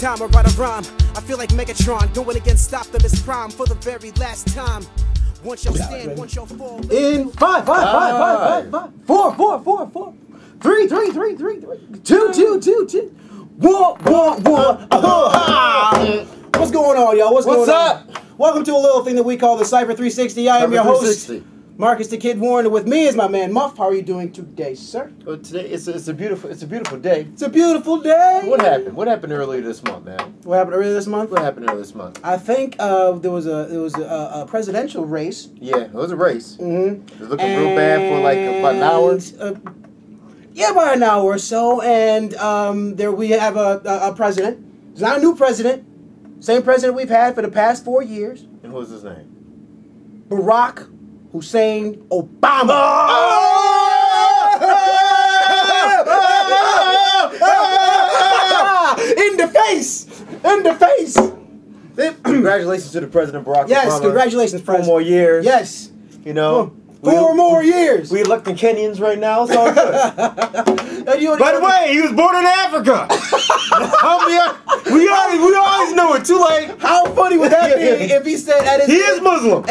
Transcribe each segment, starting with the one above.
time I write a rhyme, I feel like Megatron going against Optimus Prime for the very last time. Once you'll stand, once you'll fall. In 5, 4, 3, 2, 1. What's going on, y'all? What's going up? on? Welcome to a little thing that we call the Cipher 360. I am your host, Marcus the Kid Warren, and with me is my man Muff. How are you doing today, sir? Well, today it's a beautiful day. It's a beautiful day. What happened? What happened earlier this month, man? What happened earlier this month? What happened earlier this month? I think there was a presidential race. Yeah, it was a race. Mm-hmm. It was looking real bad for like about an hour. Yeah, about an hour or so, and there we have a president. It's not a new president. Same president we've had for the past 4 years. And what was his name? Barack Hussein Obama. In the face! In the face! Congratulations to the President Barack Obama. Yes, congratulations, President. 4 more years. Yes. You know. 4 more years. We electing Kenyans right now, so good. By the way, he was born in Africa. we always knew it. Too late. How funny would that be if he said at his, he is Muslim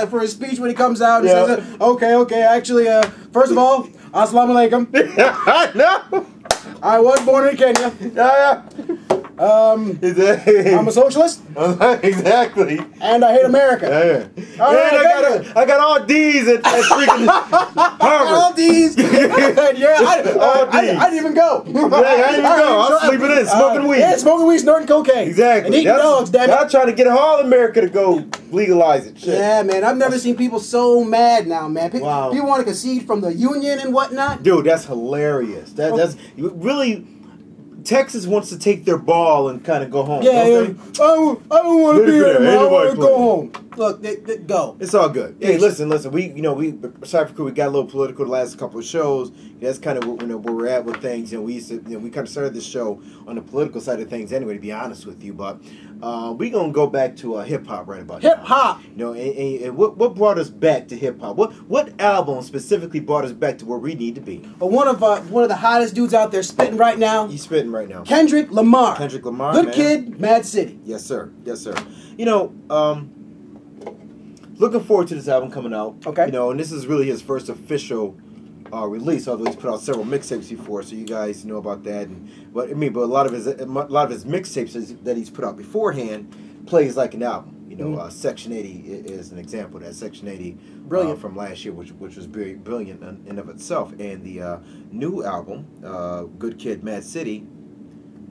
for his speech when he comes out and says, okay, actually, first of all, assalamu alaikum. I know. I was born in Kenya. I'm a socialist. Exactly. And I hate America. I got all D's at freaking Harvard. All D's. I didn't even go. I didn't even go. I'm sleeping in, smoking weed. Yeah, smoking weed, snorting cocaine. Exactly. And eating dogs, damn it. I'm trying to get all America to go legalize it. Shit. Yeah, man. I've never seen people so mad now, man. People Wow. want to concede from the union and whatnot. Dude, that's hilarious. That's really... Texas wants to take their ball and kind of go home. Yeah, I don't want to be here, man. I want to go home. Look, go. It's all good. Hey, listen. We Cipher Crew, we got a little political the last couple of shows. That's kind of where we're at with things. And we kind of started this show on the political side of things anyway, to be honest with you. But we're going to go back to hip-hop right about now. Hip-hop. And what brought us back to hip-hop? What album specifically brought us back to where we need to be? But one of the hottest dudes out there spitting right now. He's spitting right now. Kendrick Lamar. Kendrick Lamar, Good man. Kid, M.A.A.D City. Yes, sir. Yes, sir. Looking forward to this album coming out. Okay. And this is really his first official release, although he's put out several mixtapes before, so you guys know about that. But a lot of his mixtapes that he's put out beforehand plays like an album. Section 80 is an example of that. Section 80, brilliant, from last year, which was very brilliant in of itself. And the new album, Good Kid, M.A.A.D City,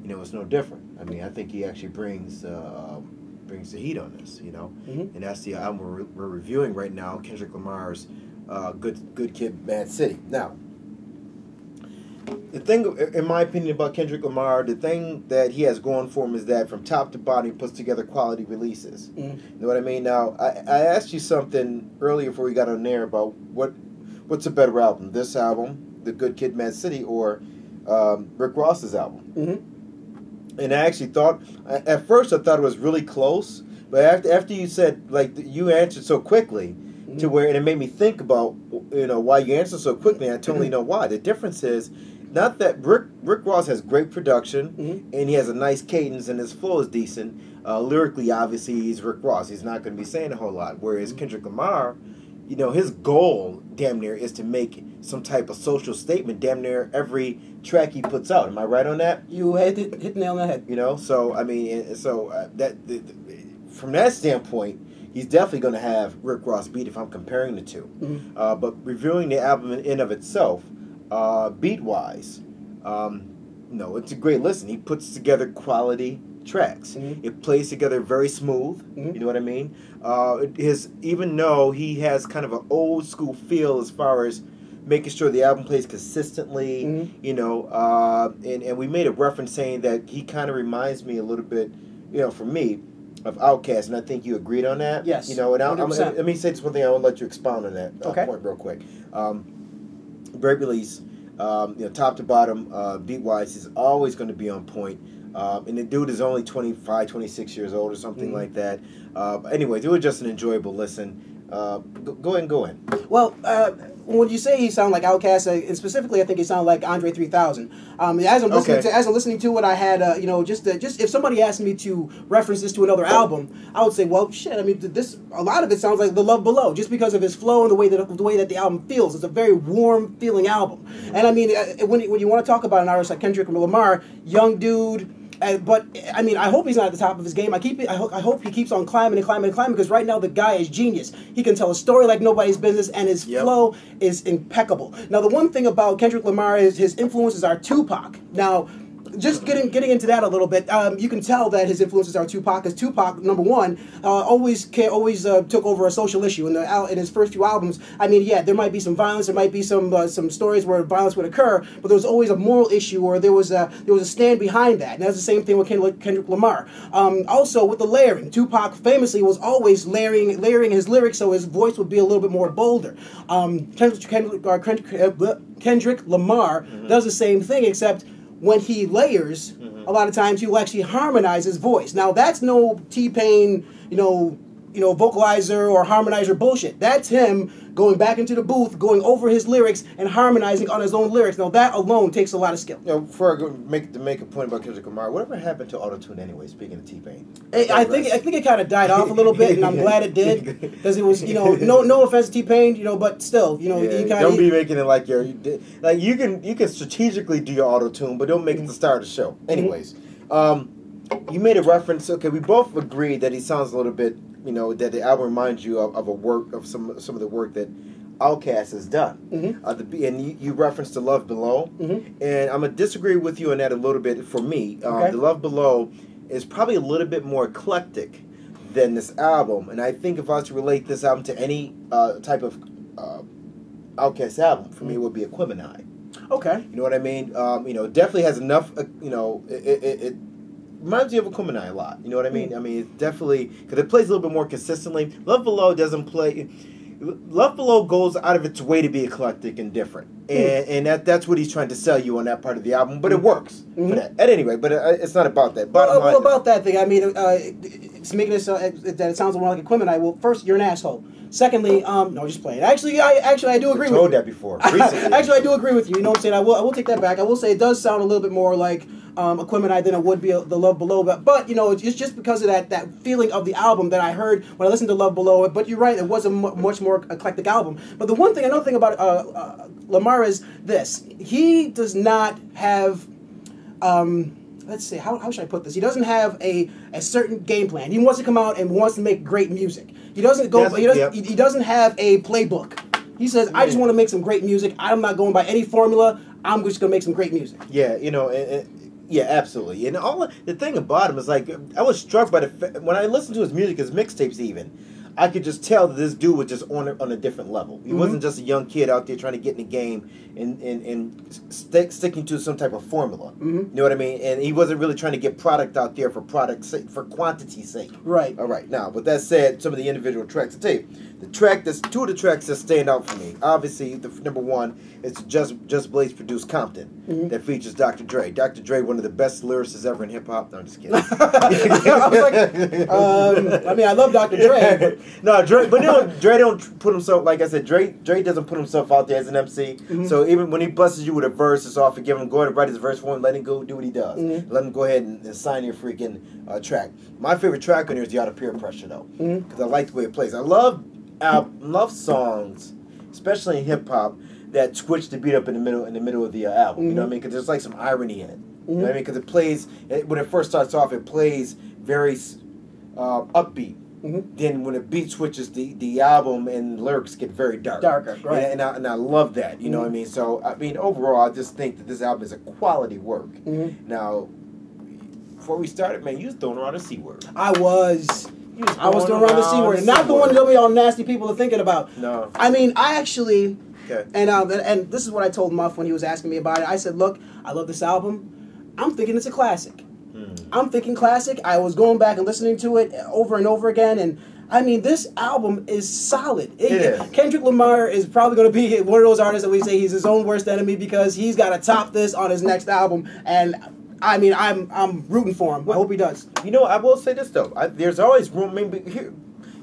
it's no different. I mean, I think he actually brings the heat on this, and that's the album we're reviewing right now, Kendrick Lamar's Good Kid, M.A.A.D City. Now, the thing, in my opinion, about Kendrick Lamar, the thing that he has going for him is that from top to bottom, he puts together quality releases. You know what I mean? Now, I asked you something earlier before we got on there about what's a better album, this album, The Good Kid, M.A.A.D City, or Rick Ross's album. And I actually thought, at first I thought it was really close, but after you said, you answered so quickly, to where, and it made me think about, why you answered so quickly, and I totally know why. The difference is, not that Rick Ross has great production, and he has a nice cadence, and his flow is decent. Lyrically, obviously, he's Rick Ross. He's not going to be saying a whole lot. Whereas Kendrick Lamar, his goal, damn near, is to make some type of social statement damn near every track he puts out. Am I right on that? You hit the nail on the head. So, I mean, from that standpoint, he's definitely going to have Rick Ross beat if I'm comparing the two. But reviewing the album in and of itself, beat-wise, it's a great listen. He puts together quality tracks. It plays together very smooth. You know what I mean? Even though he has kind of an old school feel as far as making sure the album plays consistently, and we made a reference saying that he kind of reminds me a little bit, for me, of Outkast, and I think you agreed on that. Yes. And let me say this one thing. I will let you expound on that point real quick. Great release. Top to bottom, beat-wise, is always going to be on point. And the dude is only 25, 26 years old or something like that. Anyways, it was just an enjoyable listen. Go ahead and go in. Well, when you say he sound like Outkast, and specifically, I think he sound like Andre 3000. As I'm listening to it, I had just if somebody asked me to reference this to another album, I would say, well, shit. I mean, a lot of it sounds like The Love Below, just because of his flow and the way that the album feels. It's a very warm feeling album, and I mean, when you want to talk about an artist like Kendrick Lamar, young dude. But I mean, I hope he's not at the top of his game. I hope he keeps on climbing and climbing and climbing, because right now the guy is genius. He can tell a story like nobody's business, and his flow is impeccable. Now, the one thing about Kendrick Lamar is his influences are Tupac. Now, just getting into that a little bit, you can tell that his influences are Tupac, because Tupac, number one, always took over a social issue in his first few albums. I mean, yeah, there might be some violence, there might be some stories where violence would occur, but there was always a moral issue, or there was a stand behind that. And that's the same thing with Kendrick Lamar. Also, with the layering, Tupac famously was always layering his lyrics so his voice would be a little bit more bolder. Kendrick Lamar does the same thing, except when he layers, a lot of times he will actually harmonize his voice. Now, that's no T-Pain, vocalizer or harmonizer bullshit. That's him going back into the booth, going over his lyrics, and harmonizing on his own lyrics. Now, that alone takes a lot of skill. Before I go make a point about Kendrick Lamar, whatever happened to auto-tune anyway, speaking of T-Pain? I think it kind of died off a little bit, and I'm glad it did, because it was, no offense to T-Pain, but still, he don't be making it like you can strategically do your auto-tune, but don't make it the star of the show. Anyways, you made a reference. Okay, we both agreed that he sounds a little bit, that the album reminds you of a work of some of the work that Outkast has done. And you referenced The Love Below, and I'm gonna disagree with you on that a little bit. For me, The Love Below is probably a little bit more eclectic than this album, and I think if I was to relate this album to any type of Outkast album, for me it would be Equimini. Okay. You know what I mean? Definitely has enough. It reminds me of Equimini a lot. You know what I mean? I mean, it's definitely, because it plays a little bit more consistently. Love Below doesn't play. Love Below goes out of its way to be eclectic and different, and that's what he's trying to sell you on that part of the album. But it works for that. At any rate, but it's not about that. Well, about that thing, I mean, it's making it so that it sounds more like Equimini. Well, first, you're an asshole. Secondly, no, just playing. Actually, I do agree with you. Told that before. Recently. Actually, I do agree with you. You know what I'm saying? I will take that back. I will say it does sound a little bit more like Equimini than it would be The Love Below. But it's just because of that feeling of the album that I heard when I listened to Love Below. But you're right, it was a much more eclectic album. But another thing about Lamar is this: he does not have. Let's see, how should I put this? He doesn't have a certain game plan. He wants to come out and wants to make great music. He doesn't go. He doesn't have a playbook. He says, "I just want to make some great music. I'm not going by any formula. I'm just going to make some great music." Yeah, yeah, absolutely. And the thing about him is, like, I was struck by when I listened to his music, his mixtapes even, I could just tell that this dude was just on a different level. He wasn't just a young kid out there trying to get in the game and sticking to some type of formula. You know what I mean? And he wasn't really trying to get product out there for product sake, for quantity's sake. Right. All right. Now, with that said, some of the individual tracks. I'll tell you, two of the tracks that stand out for me. Obviously, the number one is Just Blaze produced Compton that features Dr. Dre. Dr. Dre, one of the best lyricists ever in hip hop. No, I'm just kidding. I was like, I mean, I love Dr. Dre. No, Dre, but Dre don't put himself, like I said, Dre doesn't put himself out there as an MC. So even when he busts you with a verse, it's all forgive him. Go ahead and write his verse for him. Let him go do what he does. Let him go ahead and sign your freaking track. My favorite track on here is the Art of Peer Pressure, though, because I like the way it plays. I love songs, especially in hip hop, that switch the beat up in the middle of the album. You know what I mean? Because there's like some irony in it. You know what I mean? Because it plays when it first starts off, it plays very upbeat. Then when the beat switches, the album and lyrics get very dark. Darker, right. And I love that, you know what I mean? So, I mean, overall, I just think that this album is a quality work. Now, before we started, man, you was throwing around the C word. I was throwing around the C word. Not the one that all nasty people are thinking about. No. I mean, I actually, okay. And this is what I told Muff when he was asking me about it. I said, look, I love this album. I'm thinking it's a classic. I'm thinking classic. I was going back and listening to it over and over again, and I mean, this album is solid. Kendrick Lamar is probably going to be one of those artists that we say he's his own worst enemy, because he's got to top this on his next album, and I mean, I'm rooting for him. I hope he does. You know, I will say this though. There's always room. Maybe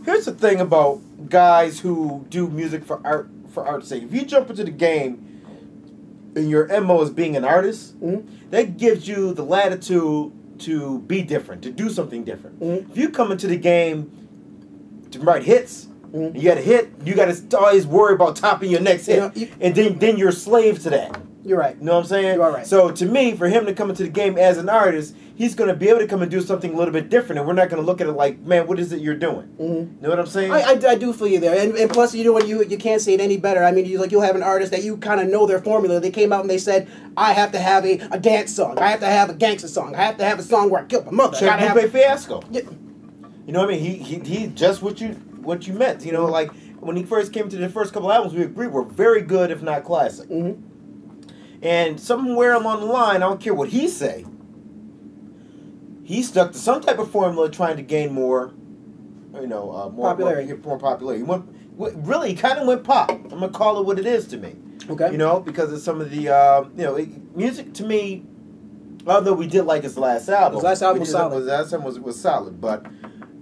here's the thing about guys who do music for art, for art's sake, if you jump into the game and your MO is being an artist, that gives you the latitude to be different, to do something different. If you come into the game to write hits, you got a hit, you got to always worry about topping your next hit, and then you're a slave to that. You're right. You know what I'm saying? You are right. So to me, for him to come into the game as an artist, he's going to be able to come and do something a little bit different, and we're not going to look at it like, man, what is it you're doing? You know what I'm saying? I do feel you there, and plus, you know what, you can't say it any better. I mean, you'll have an artist that you kind of know their formula. They came out and they said, I have to have a dance song, I have to have a gangster song, I have to have a song where I kill my mother. Check Lupe Fiasco. Yeah. You know what I mean? He just what you meant. You know, like when he first came to the first couple albums, we agreed were very good, if not classic. And somewhere along the line, I don't care what he say, he stuck to some type of formula trying to gain more, you know, more popularity. He really, he kind of went pop. I'm gonna call it what it is to me. Okay. You know, because of some of the, you know, music to me. Although we did like his last album, his last album was solid. His last album was solid, but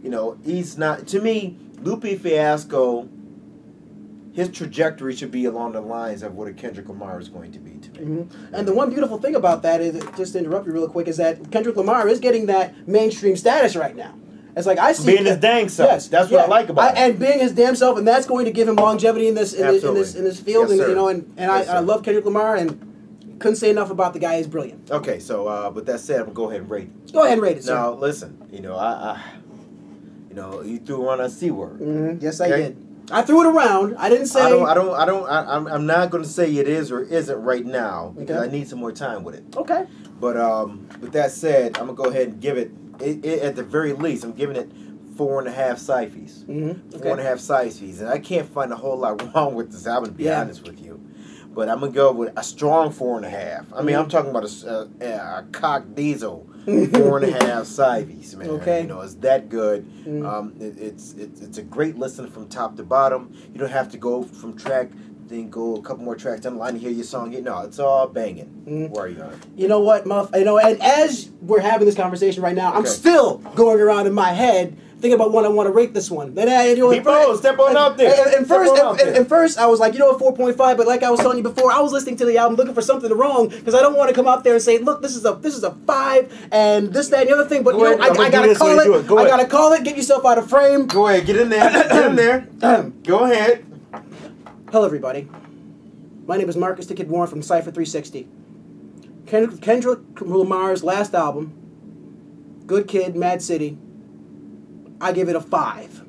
you know, he's not. To me, Lupe Fiasco, his trajectory should be along the lines of what a Kendrick Lamar is going to be to me. And the one beautiful thing about that is, just to interrupt you real quick, is that Kendrick Lamar is getting that mainstream status right now. It's like I see being his dang self. Yes, that's what I like about it. And being his damn self, and that's going to give him longevity in this field. Yes, and you know, and I love Kendrick Lamar, and couldn't say enough about the guy. He's brilliant. Okay, so with that said, I'm gonna go ahead and rate it. Go ahead and rate it, sir. Now listen, you know, you know, you threw around a C word. Yes, I did. I threw it around. I didn't say. I'm not going to say it is or isn't right now because I need some more time with it. Okay. But with that said, I'm gonna go ahead and give it at the very least. I'm giving it 4.5 Ciphers. 4.5 Ciphers, and I can't find a whole lot wrong with this album, to be honest with you. But I'm gonna go with a strong 4.5. I mean, I'm talking about a cock diesel 4.5 Ciphers, man. Okay. You know, it's that good. It's a great listen from top to bottom. You don't have to go from track, then go a couple more tracks down the line to hear your song. No, it's all banging. Where are you going? You know what, Muff? You know, and as we're having this conversation right now, I'm still going around in my head thinking about what I want to rate this one. Then step on out there. And first, I was like, you know, 4.5. But like I was telling you before, I was listening to the album looking for something wrong because I don't want to come out there and say, look, this is a 5 and this, that, and the other thing. But you know, I gotta call it. I gotta call it. Get yourself out of frame. Go ahead, get in there. Get in there. Go ahead. Hello, everybody. My name is Marcus the Kid Warren from Cipher 360. Kendrick Lamar's last album, Good Kid, M.A.A.D City. I give it a 5.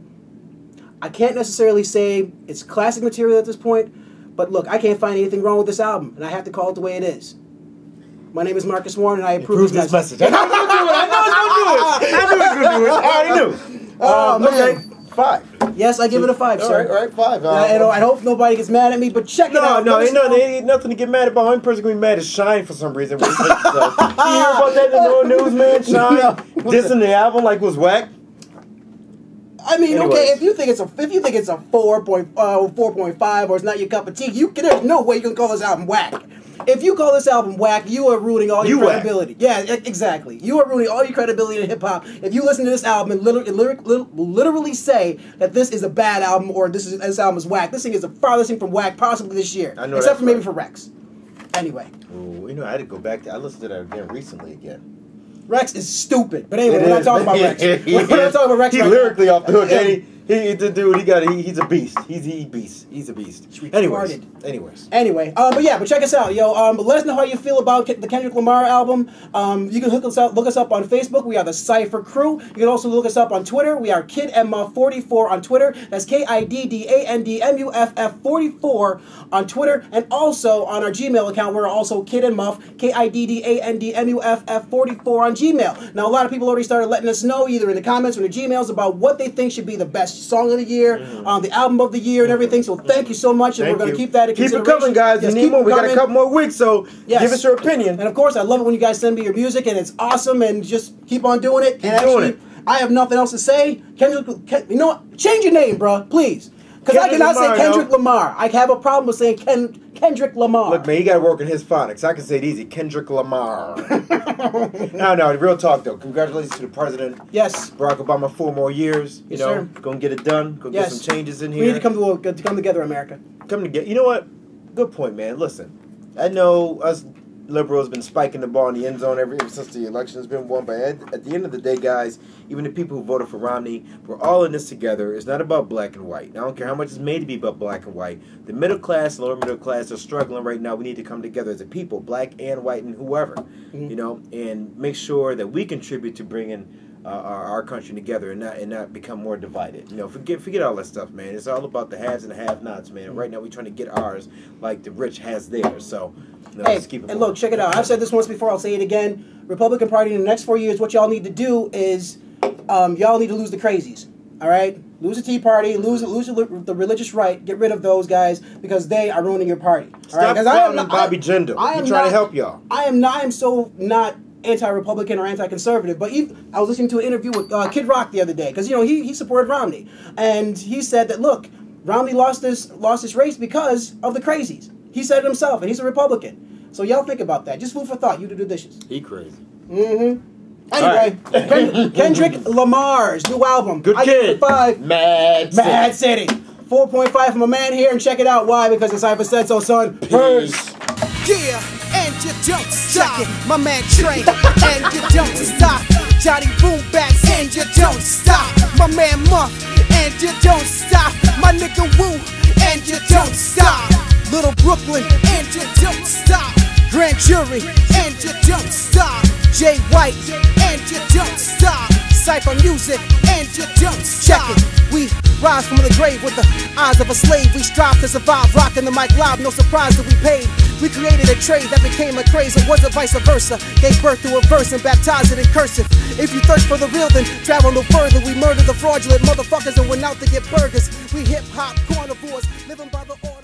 I can't necessarily say it's classic material at this point, but look, I can't find anything wrong with this album, and I have to call it the way it is. My name is Marcus Warren, and I approve this message. I know it's going to do it. I already knew. Okay, 5. Yes, I give it a 5, sir. All right, 5. I hope nobody gets mad at me, but check it out. No, ain't nothing to get mad about. Only person going to be mad is Shine for some reason. You hear about that in the news, man? Shine dissing the album like it was whack. I mean, okay, if you think it's a 4.5 or it's not your cup of tea, there's no way you can call this album whack. If you call this album whack, you are ruining all your credibility. Yeah, exactly. You are ruining all your credibility in hip hop. If you listen to this album and literally say that this is a bad album or this album is whack, this thing is the farthest thing from whack possibly this year, except for maybe for Rex. Anyway. Ooh, you know, I had to go back. I listened to that again recently. Rex is stupid, but anyway, we're not talking about Rex. We're not talking about Rex. He's lyrically off the hook. The dude, he's a beast. He's a beast. Anyway, but check us out, yo. Let us know how you feel about the Kendrick Lamar album. You can look us up on Facebook. We are the Cipher Crew. You can also look us up on Twitter. We are Kid M.A.A 44 on Twitter. That's KIDDANDMUFF 44 on Twitter, and also on our Gmail account. We're also Kid and Muff KIDDANDMUFF 44 on Gmail. Now, a lot of people already started letting us know either in the comments or the Gmails about what they think should be the best song of the year, the album of the year, and everything. So thank you so much, and we're going to keep that in consideration. Keep it coming, guys. We got a couple more weeks, so give us your opinion. And of course, I love it when you guys send me your music, and it's awesome, and just keep on doing it. Keep doing it. I have nothing else to say. Kendrick, you know what? Change your name, bro, please. Because I cannot say Kendrick Lamar. I have a problem with saying Kendrick Lamar. Look, man, you got to work on his phonics. I can say it easy. Kendrick Lamar. No, real talk, though. Congratulations to the president. Yes. Barack Obama, 4 more years. You know, sir. Go and get it done. Go get some changes in here. We need to come together, America. come together. You know what? Good point, man. Listen, I know us liberals been spiking the ball in the end zone ever since the election has been won. But at the end of the day, guys, even the people who voted for Romney, we're all in this together. It's not about black and white. I don't care how much it's made to be about black and white. The middle class, lower middle class are struggling right now. We need to come together as a people, black and white and whoever, you know, and make sure that we contribute to bringing our country together and not become more divided. You know, forget all that stuff, man. It's all about the haves and the have-nots, man. And right now we're trying to get ours like the rich has theirs. So, you know, let's keep it and look, check it out. I've said this once before. I'll say it again. Republican Party in the next 4 years, what y'all need to do is y'all need to lose the crazies. All right, lose the Tea Party, lose the religious right. Get rid of those guys because they are ruining your party. All right, because I am not Bobby Jindal. I'm trying to help y'all. I am so not anti-Republican or anti-conservative, but I was listening to an interview with Kid Rock the other day because you know he supported Romney, and he said that look, Romney lost this race because of the crazies. He said it himself, and he's a Republican. So y'all think about that. Just food for thought. You do the dishes. He crazy. Anyway, right. Kendrick Lamar's new album. Good I kid. Give it 5. Mad City. 4.5 from a man here, and check it out. Why? Because the Cipher said so, son. Peace. Yeah, and you don't stop. My man Trey, and you don't stop. Johnny Boombats, and you don't stop. My man Muff, and you don't stop. My nigga Woo, and you don't stop. Little Brooklyn, and you don't stop. Grand Jury, and you don't stop. Jay White, and you don't stop. Cipher music, and you don't stop. Check it, we rise from the grave with the eyes of a slave. We strive to survive, rocking the mic live, no surprise that we paid. We created a trade that became a craze, or was it vice versa? Gave birth to a verse and baptized it in cursive. If you thirst for the real, then travel no further. We murder the fraudulent motherfuckers and went out to get burgers. We hip-hop carnivores, living by the order.